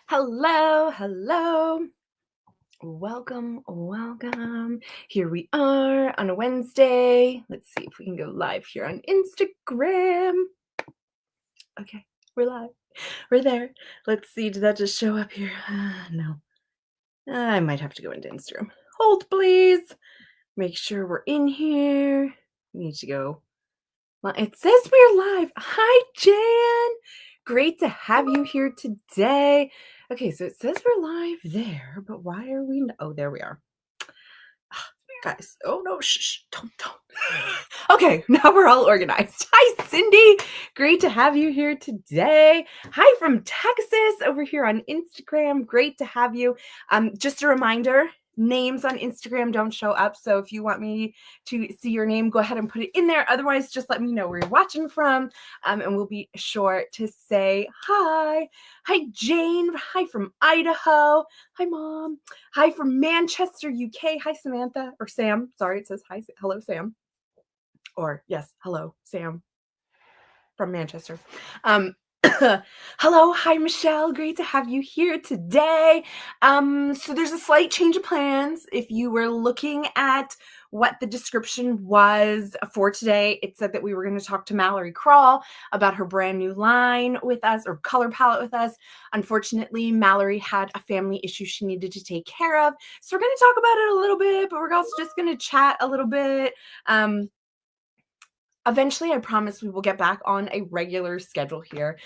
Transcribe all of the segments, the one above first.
Hello, hello. Welcome, welcome. Here we are on a Wednesday. Let's see if we can go live here on Instagram. Okay, we're live. We're there. Let's see, did that just show up here? No. I might have to go into Instagram. Hold, please. Make sure we're in here. We need to go. Well, it says we're live. Hi, Jan. Great to have you here today. Okay, so it says we're live there, but why are we? Oh, there we are. Guys, oh no, shh, don't. Okay, now we're all organized. Hi, Cindy. Great to have you here today. Hi from Texas over here on Instagram. Great to have you. Just a reminder, names on Instagram don't show up. So if you want me to see your name, go ahead and put it in there. Otherwise, just let me know where you're watching from, and we'll be sure to say hi. Hi, Jane. Hi from Idaho. Hi, Mom. Hi from Manchester, UK. Hi, Samantha, or Sam. Sorry, it says hi. Hello, Sam. Or yes, hello, Sam from Manchester. Hello, hi, Michelle. Great to have you here today. So there's a slight change of plans. If you were looking at what the description was for today, it said that we were going to talk to Mallory Crawl about her brand new line with us, or color palette with us. Unfortunately, Mallory had a family issue she needed to take care of. So we're going to talk about it a little bit, but we're also just going to chat a little bit. Eventually, I promise we will get back on a regular schedule here.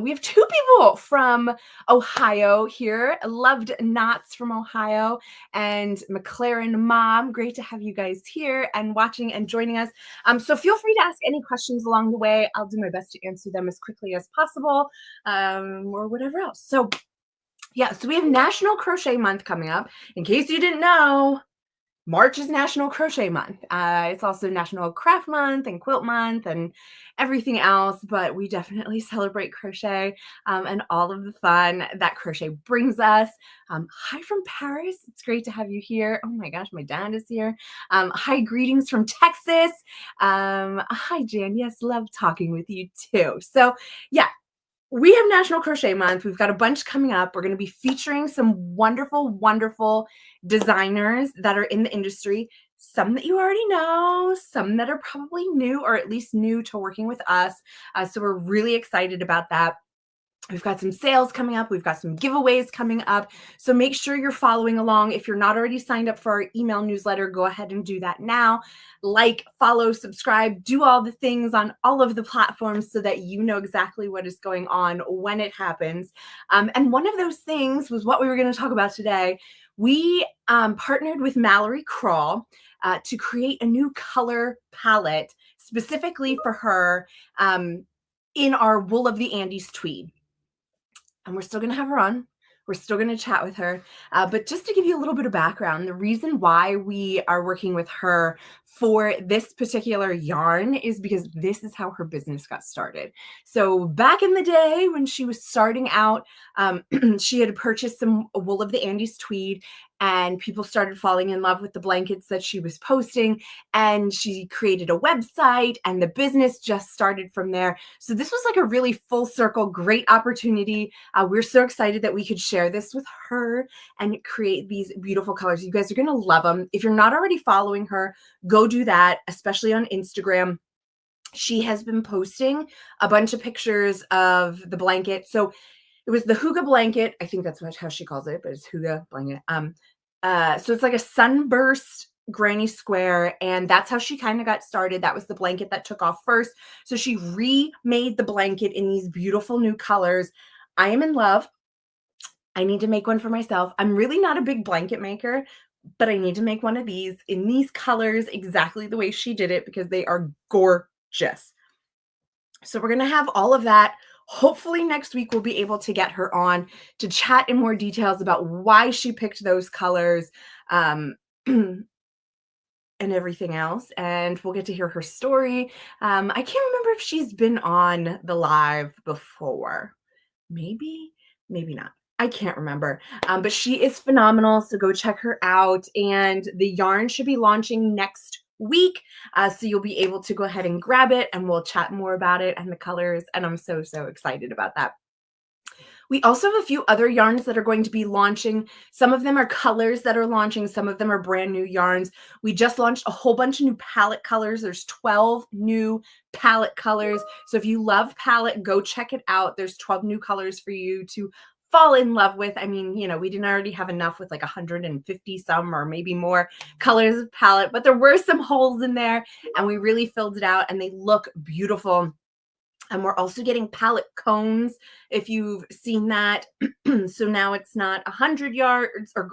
We have two people from Ohio here. Loved Knots from Ohio and McLaren Mom. Great to have you guys here and watching and joining us. So feel free to ask any questions along the way. I'll do my best to answer them as quickly as possible, or whatever else. So yeah, so we have National Crochet Month coming up. In case you didn't know, March is National Crochet Month. It's also National Craft Month and Quilt Month and everything else, but we definitely celebrate crochet and all of the fun that crochet brings us. Hi from Paris. It's great to have you here. Oh my gosh, my dad is here. Hi, greetings from Texas. Hi, Jan. Yes, love talking with you too. So yeah, we have National Crochet Month. We've got a bunch coming up. We're going to be featuring some wonderful, wonderful designers that are in the industry. Some that you already know, some that are probably new or at least new to working with us. So we're really excited about that. We've got some sales coming up. We've got some giveaways coming up. So make sure you're following along. If you're not already signed up for our email newsletter, go ahead and do that now. Like, follow, subscribe, do all the things on all of the platforms so that you know exactly what is going on when it happens. And one of those things was what we were going to talk about today. We partnered with Mallory Crawl to create a new color palette specifically for her in our Wool of the Andes Tweed. And we're still going to have her on. We're still going to chat with her. But just to give you a little bit of background, the reason why we are working with her for this particular yarn is because this is how her business got started. So back in the day when she was starting out, she had purchased some Wool of the Andes Tweed, and people started falling in love with the blankets that she was posting, and she created a website, and the business just started from there. So this was like a really full circle, great opportunity. We're so excited that we could share this with her and create these beautiful colors. You guys are going to love them. If you're not already following her, go do that, especially on Instagram. She has been posting a bunch of pictures of the blanket. So it was the Hygge blanket. I think that's how she calls it, but it's Hygge blanket. So it's like a sunburst granny square, and that's how she kind of got started. That was the blanket that took off first. So she remade the blanket in these beautiful new colors. I am in love. I need to make one for myself. I'm really not a big blanket maker, but I need to make one of these in these colors exactly the way she did it because they are gorgeous. So we're going to have all of that. Hopefully next week we'll be able to get her on to chat in more details about why she picked those colors and everything else. And we'll get to hear her story. I can't remember if she's been on the live before. Maybe not. I can't remember. But she is phenomenal. So go check her out. And the yarn should be launching next week. So you'll be able to go ahead and grab it, and we'll chat more about it and the colors. And I'm so excited about that. We also have a few other yarns that are going to be launching. Some of them are colors that are launching. Some of them are brand new yarns. We just launched a whole bunch of new palette colors. There's 12 new palette colors. So if you love palette, go check it out. There's 12 new colors for you to fall in love with. I mean, we didn't already have enough with like 150 some or maybe more colors of palette, but there were some holes in there and we really filled it out and they look beautiful. And we're also getting palette cones, if you've seen that. So now it's not 100 yards or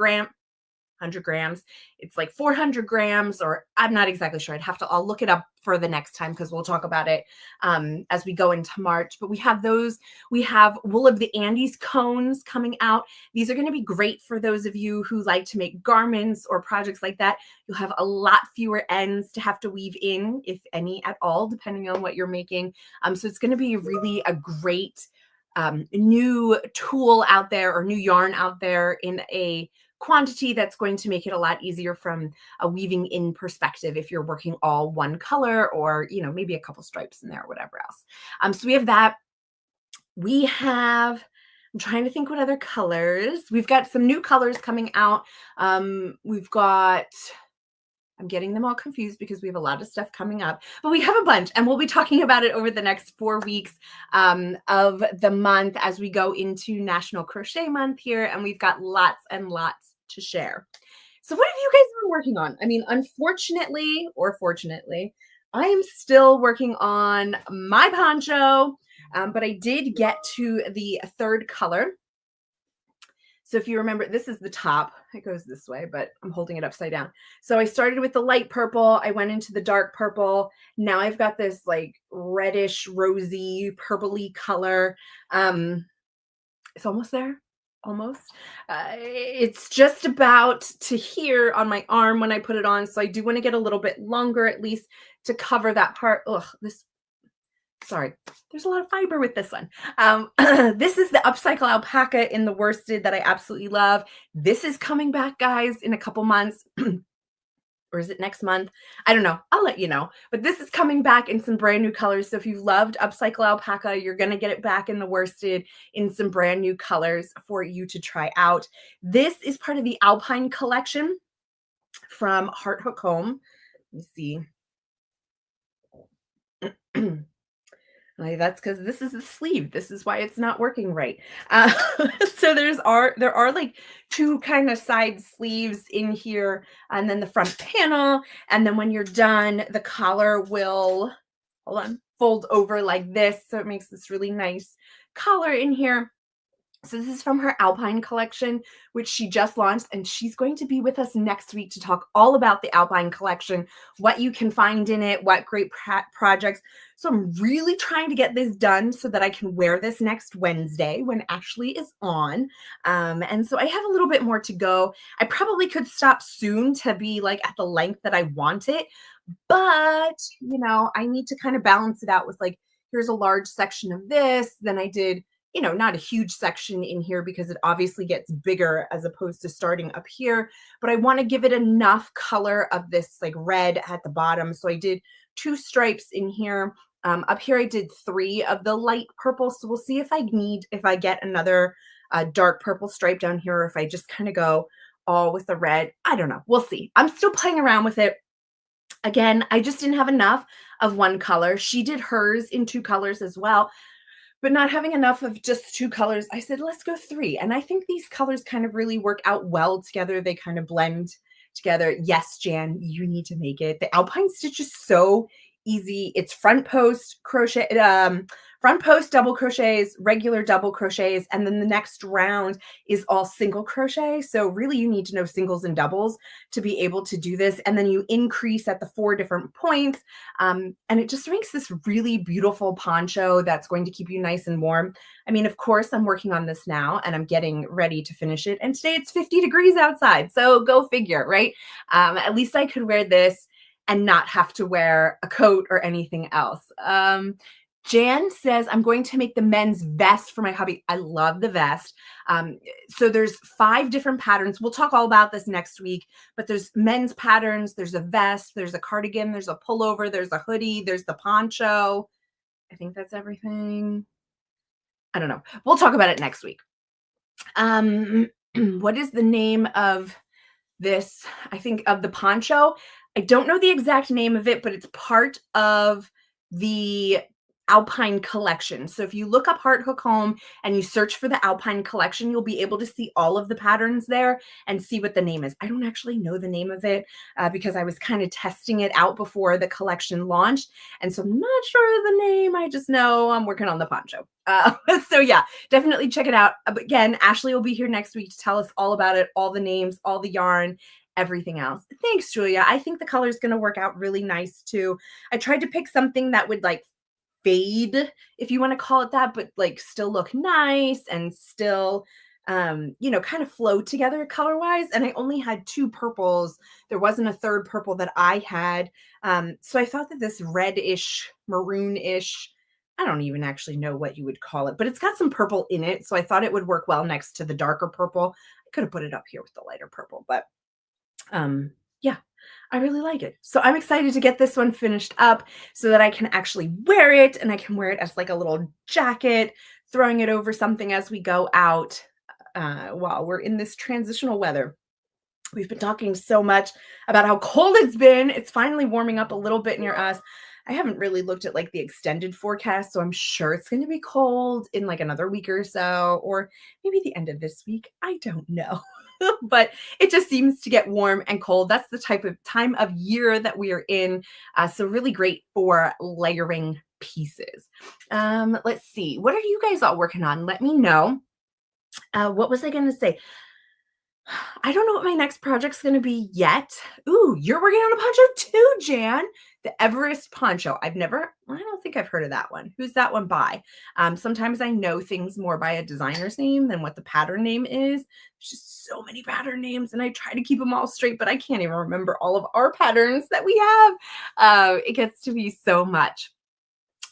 100 grams. It's like 400 grams, or I'm not exactly sure. I'll look it up for the next time because we'll talk about it as we go into March. But we have those. We have Wool of the Andes cones coming out. These are going to be great for those of you who like to make garments or projects like that. You'll have a lot fewer ends to have to weave in, if any at all, depending on what you're making. So it's going to be really a great new tool out there, or new yarn out there in a quantity that's going to make it a lot easier from a weaving in perspective if you're working all one color, or maybe a couple stripes in there or whatever else. So we have that. I'm trying to think what other colors. We've got some new colors coming out. I'm getting them all confused because we have a lot of stuff coming up, but we have a bunch and we'll be talking about it over the next 4 weeks of the month as we go into National Crochet Month here. And we've got lots and lots to share. So what have you guys been working on? I mean, unfortunately or fortunately, I am still working on my poncho, but I did get to the third color. So if you remember, this is the top. It goes this way, but I'm holding it upside down. So I started with the light purple. I went into the dark purple. Now I've got this like reddish, rosy, purpley color. It's almost there. Almost. It's just about to here on my arm when I put it on. So I do want to get a little bit longer at least to cover that part. Sorry, there's a lot of fiber with this one. This is the upcycle alpaca in the worsted that I absolutely love. This is coming back, guys, in a couple months. Or is it next month? I don't know. I'll let you know. But this is coming back in some brand new colors. So if you've loved upcycle alpaca, you're going to get it back in the worsted in some brand new colors for you to try out. This is part of the Alpine collection from Heart Hook Home. Let me see. That's because this is the sleeve. This is why it's not working right. So there are like 2 kind of side sleeves in here, and then the front panel. And then when you're done, the collar will, fold over like this. So it makes this really nice collar in here. So this is from her Alpine collection, which she just launched, and she's going to be with us next week to talk all about the Alpine collection, what you can find in it, what great projects. So I'm really trying to get this done so that I can wear this next Wednesday when Ashley is on. And so I have a little bit more to go. I probably could stop soon to be like at the length that I want it, but I need to kind of balance it out with like, here's a large section of this. Then I did not a huge section in here because it obviously gets bigger as opposed to starting up here, but I want to give it enough color of this like red at the bottom. So I did 2 stripes in here. Up here, I did 3 of the light purple. So we'll see if I get another dark purple stripe down here, or if I just kind of go all with the red. I don't know. We'll see. I'm still playing around with it. Again, I just didn't have enough of one color. She did hers in 2 colors as well. But not having enough of just 2 colors, I said, let's go 3. And I think these colors kind of really work out well together. They kind of blend together. Yes, Jan, you need to make it. The Alpine stitch is so easy. It's front post crochet, front post double crochets, regular double crochets, and then the next round is all single crochet. So really you need to know singles and doubles to be able to do this. And then you increase at the 4 different points. And it just makes this really beautiful poncho that's going to keep you nice and warm. I mean, of course, I'm working on this now and I'm getting ready to finish it. And today it's 50 degrees outside. So go figure, right? At least I could wear this and not have to wear a coat or anything else. Jan says, I'm going to make the men's vest for my hubby. I love the vest. So there's 5 different patterns. We'll talk all about this next week, but there's men's patterns. There's a vest, there's a cardigan, there's a pullover, there's a hoodie, there's the poncho. I think that's everything. I don't know. We'll talk about it next week. What is the name of this? I think of the poncho. I don't know the exact name of it, but it's part of the Alpine collection. So if you look up Heart Hook Home and you search for the Alpine collection, you'll be able to see all of the patterns there and see what the name is. I don't actually know the name of it because I was kind of testing it out before the collection launched. And so I'm not sure of the name. I just know I'm working on the poncho. So yeah, definitely check it out. Again, Ashley will be here next week to tell us all about it, all the names, all the yarn, everything else. Thanks, Julia. I think the color is going to work out really nice too. I tried to pick something that would like fade, if you want to call it that, but like still look nice and still kind of flow together color wise. And I only had 2 purples. There wasn't a third purple that I had. So I thought that this reddish, maroonish, I don't even actually know what you would call it, but it's got some purple in it. So I thought it would work well next to the darker purple. I could have put it up here with the lighter purple, but yeah, I really like it. So I'm excited to get this one finished up so that I can actually wear it, and I can wear it as like a little jacket, throwing it over something as we go out while we're in this transitional weather. We've been talking so much about how cold it's been. It's finally warming up a little bit near us. I haven't really looked at like the extended forecast, so I'm sure it's going to be cold in like another week or so, or maybe the end of this week. I don't know. But it just seems to get warm and cold. That's the type of time of year that we are in. So really great for layering pieces. Let's see. What are you guys all working on? Let me know. What was I going to say? I don't know what my next project's going to be yet. Ooh, you're working on a poncho too, Jan. The Everest poncho. I don't think I've heard of that one. Who's that one by? Sometimes I know things more by a designer's name than what the pattern name is. There's just so many pattern names and I try to keep them all straight, but I can't even remember all of our patterns that we have. It gets to be so much.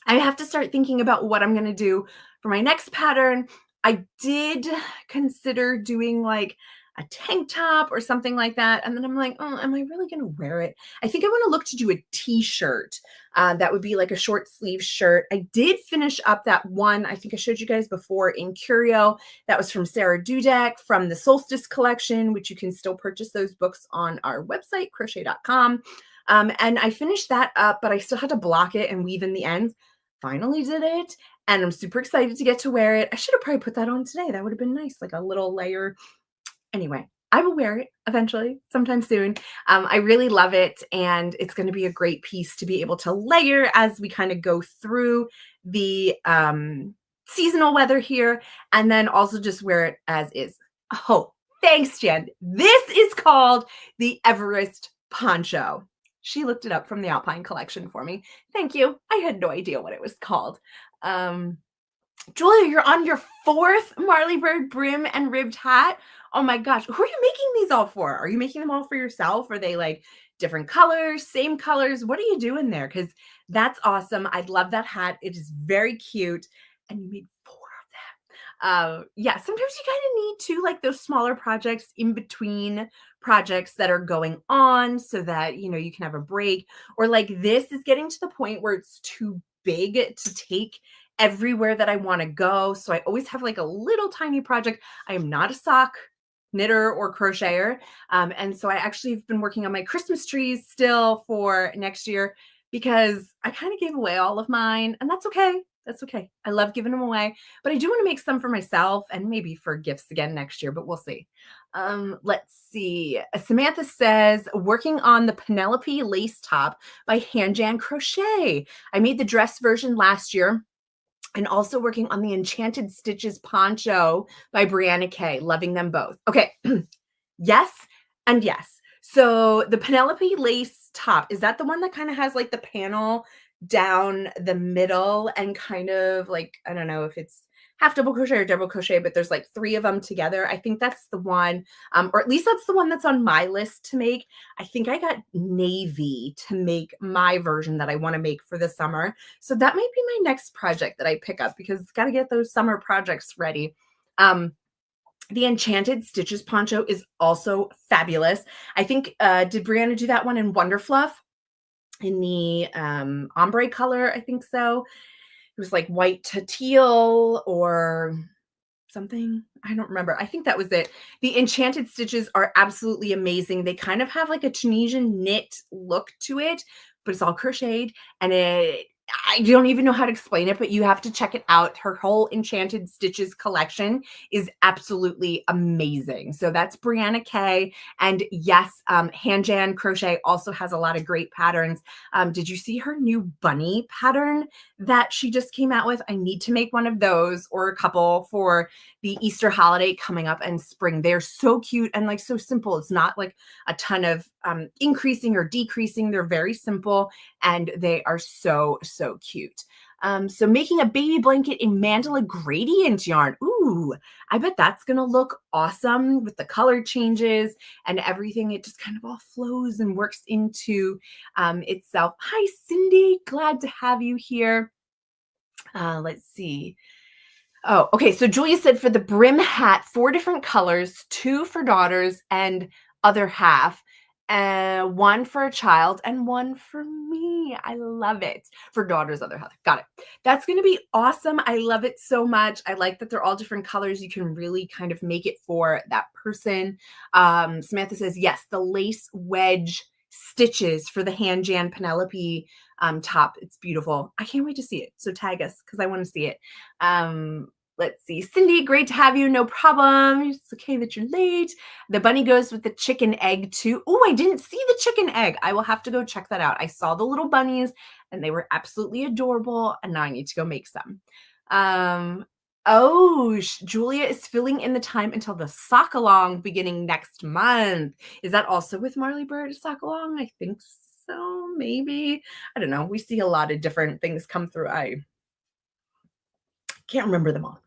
I have to start thinking about what I'm going to do for my next pattern. I did consider doing like a tank top or something like that. And then I'm like, oh, am I really going to wear it? I think I want to look to do a t-shirt. That would be like a short sleeve shirt. I did finish up that one. I think I showed you guys before in Curio. That was from Sarah Dudek from the Solstice collection, which you can still purchase those books on our website, crochet.com. And I finished that up, but I still had to block it and weave in the ends. Finally did it. And I'm super excited to get to wear it. I should have probably put that on today. That would have been nice, like a little layer. Anyway, I will wear it eventually, sometime soon. I really love it, and it's going to be a great piece to be able to layer as we kind of go through the seasonal weather here, and then also just wear it as is. Oh, thanks, Jen. This is called the Everest poncho. She looked it up from the Alpine collection for me. Thank you. I had no idea what it was called. Julia, you're on your 4th Marley Bird brim and ribbed hat. Oh my gosh. Who are you making these all for? Are you making them all for yourself? Are they like different colors, same colors? What are you doing there? Because that's awesome. I love that hat. It is very cute. And you made 4 of them. Yeah, sometimes you kind of need to like those smaller projects in between projects that are going on so that, you can have a break. Or like this is getting to the point where it's too big to take everywhere that I want to go. So I always have like a little tiny project. I am not a sock knitter or crocheter. And so I actually have been working on my Christmas trees still for next year because I kind of gave away all of mine, and that's okay. That's okay. I love giving them away, but I do want to make some for myself and maybe for gifts again next year, but we'll see. Let's see. Samantha says, working on the Penelope lace top by Jan Crochet. I made the dress version last year. And also working on the Enchanted Stitches poncho by Brianna Kay. Loving them both. Okay. Yes and yes. So the Penelope lace top, is that the one that kind of has like the panel down the middle and kind of like, I don't know if it's half double crochet or double crochet, but there's like 3 of them together. I think that's the one, or at least that's the one that's on my list to make. I think I got navy to make my version that I want to make for the summer. So that might be my next project that I pick up because it's got to get those summer projects ready. The Enchanted Stitches poncho is also fabulous. I think, did Brianna do that one in Wonder Fluff in the ombre color? I think so. it was like white to teal or something. I don't remember. I think that was it. The enchanted stitches are absolutely amazing. They kind of have like a Tunisian knit look to it, but it's all crocheted and I don't even know how to explain it, but you have to check it out. Her whole Enchanted Stitches collection is absolutely amazing. So that's Brianna Kay. And yes, Hanjan Crochet also has a lot of great patterns. Did you see her new bunny pattern that she just came out with? I need to make one of those or a couple for the Easter holiday coming up in spring. They're so cute and like so simple. It's not like a ton of increasing or decreasing. They're very simple and they are so, so cute. So making a baby blanket in mandala gradient yarn. Ooh, I bet that's going to look awesome with the color changes and everything. It just kind of all flows and works into itself. Hi, Cindy. Glad to have you here. Let's see. Oh, okay. So Julia said for the brim hat, 4 different colors, 2 for daughters and other half, 1 for a child and 1 for me. I love it. For daughters, other half. Got it. That's going to be awesome. I love it so much. I like that they're all different colors. You can really kind of make it for that person. Samantha says, yes, the lace wedge stitches for the Hanjan Penelope top. It's beautiful. I can't wait to see it. So tag us because I want to see it. Let's see. Cindy, great to have you. No problem. It's okay that you're late. The bunny goes with the chicken egg too. Oh, I didn't see the chicken egg. I will have to go check that out. I saw the little bunnies and they were absolutely adorable. And now I need to go make some. Oh, Julia is filling in the time until the sock along beginning next month. Is that also with Marley Bird sock along? I think so. Maybe. I don't know. We see a lot of different things come through. I can't remember them all.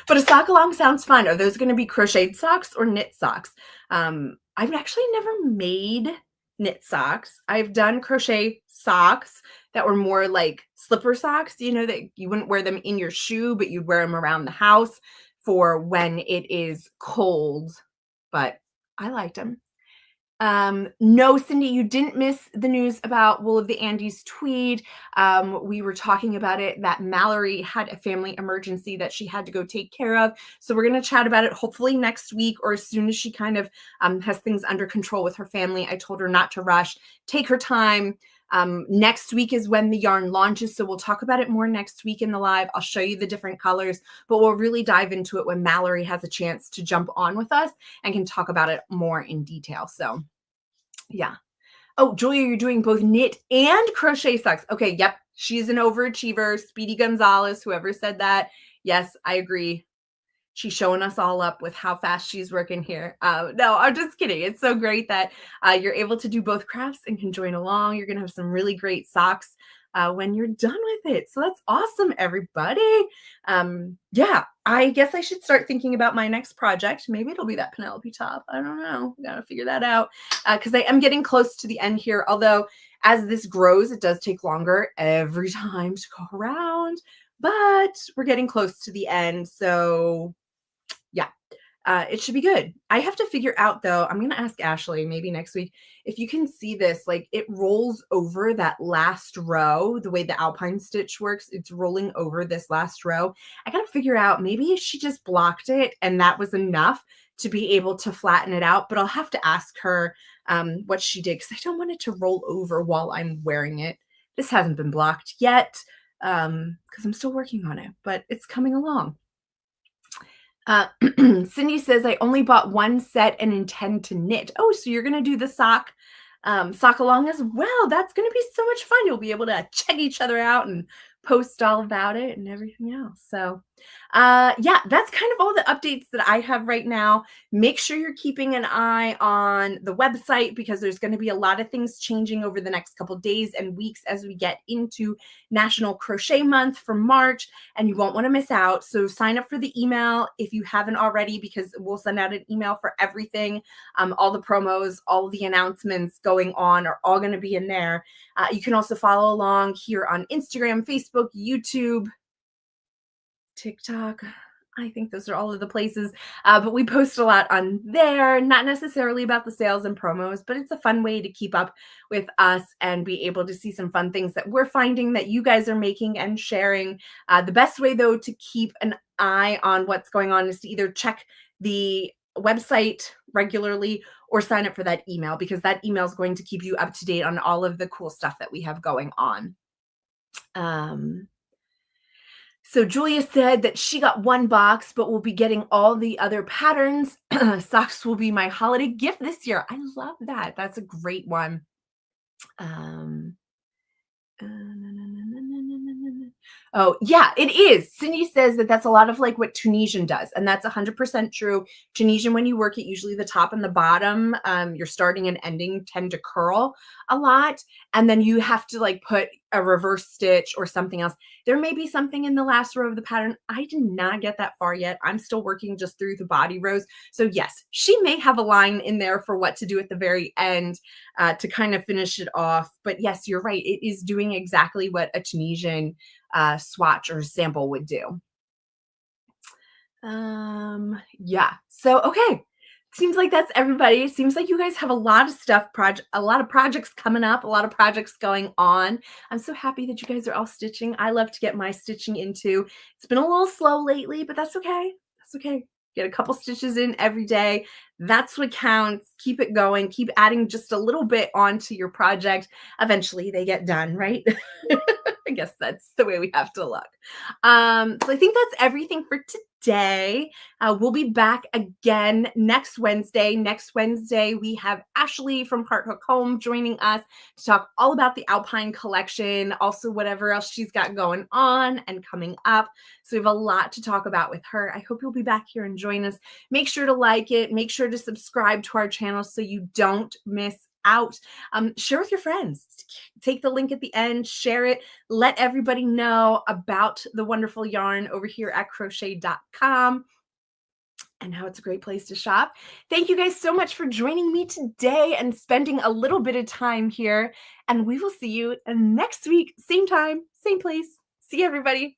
But a sock along sounds fun. Are those going to be crocheted socks or knit socks? I've actually never made knit socks. I've done crochet socks that were more like slipper socks, you know, that you wouldn't wear them in your shoe, but you'd wear them around the house for when it is cold. But I liked them. No, Cindy, you didn't miss the news about Wool of the Andes Tweed. We were talking about it, that Mallory had a family emergency that she had to go take care of. So we're going to chat about it hopefully next week or as soon as she kind of has things under control with her family. I told her not to rush, take her time. Next week is when the yarn launches. So we'll talk about it more next week in the live. I'll show you the different colors, but we'll really dive into it when Mallory has a chance to jump on with us and can talk about it more in detail. So yeah. Oh, Julia, you're doing both knit and crochet socks. Okay. Yep. She's an overachiever. Speedy Gonzalez, whoever said that. Yes, I agree. She's showing us all up with how fast she's working here. No, I'm just kidding. It's so great that you're able to do both crafts and can join along. You're going to have some really great socks when you're done with it. So that's awesome, everybody. Yeah, I guess I should start thinking about my next project. Maybe it'll be that Penelope top. I don't know. Got to figure that out because I am getting close to the end here. Although as this grows, it does take longer every time to go around. But we're getting close to the end. So yeah, it should be good. I have to figure out though, I'm going to ask Ashley maybe next week, if you can see this, like it rolls over that last row, the way the Alpine stitch works, it's rolling over this last row. I got to figure out, maybe she just blocked it and that was enough to be able to flatten it out, but I'll have to ask her what she did because I don't want it to roll over while I'm wearing it. This hasn't been blocked yet because I'm still working on it, but it's coming along. Cindy says, I only bought 1 set and intend to knit. Oh, so you're going to do the sock along as well. That's going to be so much fun. You'll be able to check each other out and post all about it and everything else. So yeah, that's kind of all the updates that I have right now. Make sure you're keeping an eye on the website because there's going to be a lot of things changing over the next couple days and weeks as we get into National Crochet Month for March, and you won't want to miss out. So sign up for the email if you haven't already because we'll send out an email for everything. All the promos, all the announcements going on are all going to be in there. You can also follow along here on Instagram, Facebook, YouTube, TikTok. I think those are all of the places, but we post a lot on there, not necessarily about the sales and promos, but it's a fun way to keep up with us and be able to see some fun things that we're finding that you guys are making and sharing. The best way, though, to keep an eye on what's going on is to either check the website regularly or sign up for that email, because that email is going to keep you up to date on all of the cool stuff that we have going on. So Julia said that she got one box, but will be getting all the other patterns. Socks will be my holiday gift this year. I love that. That's a great one. Um, Oh, yeah, it is. Cindy says that that's a lot of like what Tunisian does, and that's 100% true. Tunisian, when you work it, usually the top and the bottom, your starting and ending tend to curl a lot, and then you have to like put a reverse stitch or something else. There may be something in the last row of the pattern. I did not get that far yet. I'm still working just through the body rows. So yes, she may have a line in there for what to do at the very end to kind of finish it off. But yes, you're right. It is doing exactly what a Tunisian swatch or sample would do. Yeah. So, okay. Seems like that's everybody. Seems like you guys have a lot of stuff, a lot of projects coming up, a lot of projects going on. I'm so happy that you guys are all stitching. I love to get my stitching into. It's been a little slow lately, but that's okay. That's okay. Get a couple stitches in every day. That's what counts. Keep it going. Keep adding just a little bit onto your project. Eventually they get done, right? I guess that's the way we have to look. So I think that's everything for today. We'll be back again next Wednesday. Next Wednesday, we have Ashley from Heart Hook Home joining us to talk all about the Alpine collection, also whatever else she's got going on and coming up. So we have a lot to talk about with her. I hope you'll be back here and join us. Make sure to like it. Make sure to subscribe to our channel so you don't miss out. Share with your friends. Take the link at the end, share it, let everybody know about the wonderful yarn over here at crochet.com and how it's a great place to shop. Thank you guys so much for joining me today and spending a little bit of time here. And we will see you next week, same time, same place. See you, everybody.